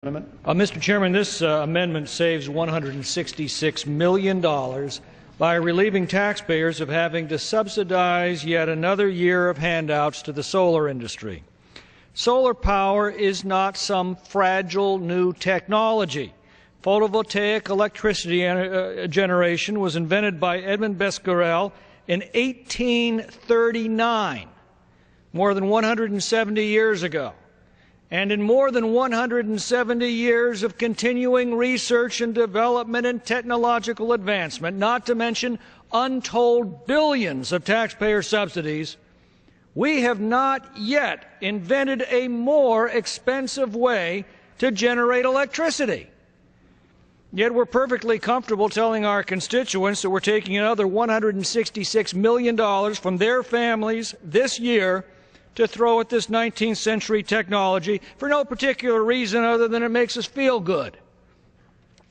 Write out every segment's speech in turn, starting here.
Mr. Chairman, this amendment saves $166 million by relieving taxpayers of having to subsidize yet another year of handouts to the solar industry. Solar power is not some fragile new technology. Photovoltaic electricity generation was invented by Edmund Bescarel in 1839, more than 170 years ago. And in more than 170 years of continuing research and development and technological advancement, not to mention untold billions of taxpayer subsidies, we have not yet invented a more expensive way to generate electricity. Yet we're perfectly comfortable telling our constituents that we're taking another $166 million from their families this year to throw at this 19th century technology for no particular reason other than it makes us feel good.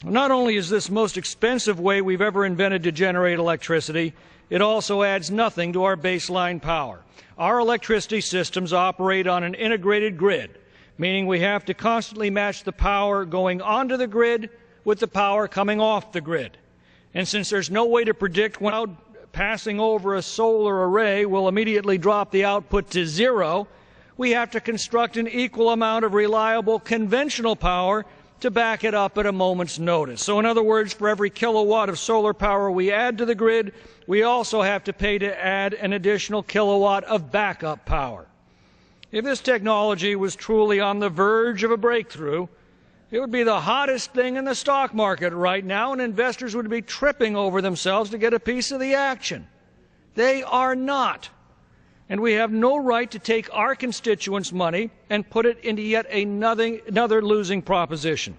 Not only is this the most expensive way we've ever invented to generate electricity, it also adds nothing to our baseline power. Our electricity systems operate on an integrated grid, meaning we have to constantly match the power going onto the grid with the power coming off the grid. And since there's no way to predict when passing over a solar array will immediately drop the output to zero, we have to construct an equal amount of reliable conventional power to back it up at a moment's notice. So in other words, for every kilowatt of solar power we add to the grid, we also have to pay to add an additional kilowatt of backup power. If this technology was truly on the verge of a breakthrough, it would be the hottest thing in the stock market right now, and investors would be tripping over themselves to get a piece of the action. They are not. And we have no right to take our constituents' money and put it into yet another losing proposition.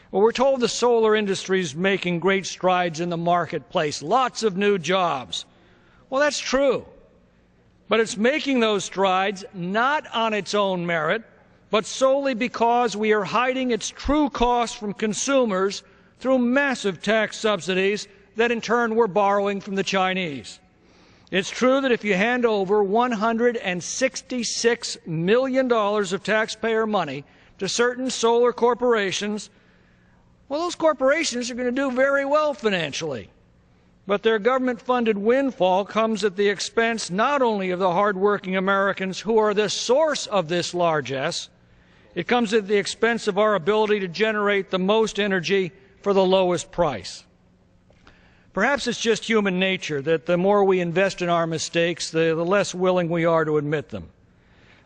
Well, we're told the solar industry is making great strides in the marketplace, lots of new jobs. Well, that's true. But it's making those strides not on its own merit, but solely because we are hiding its true costs from consumers through massive tax subsidies that in turn we're borrowing from the Chinese. It's true that if you hand over $166 million of taxpayer money to certain solar corporations, well, those corporations are going to do very well financially. But their government-funded windfall comes at the expense not only of the hardworking Americans who are the source of this largesse, it comes at the expense of our ability to generate the most energy for the lowest price. Perhaps it's just human nature that the more we invest in our mistakes, the less willing we are to admit them.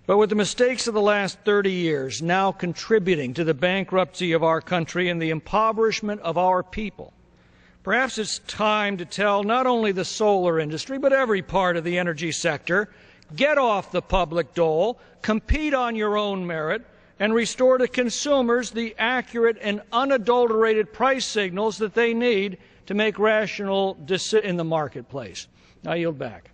But with the mistakes of the last 30 years now contributing to the bankruptcy of our country and the impoverishment of our people, perhaps it's time to tell not only the solar industry, but every part of the energy sector, get off the public dole, compete on your own merit, and restore to consumers the accurate and unadulterated price signals that they need to make rational decisions in the marketplace. I yield back.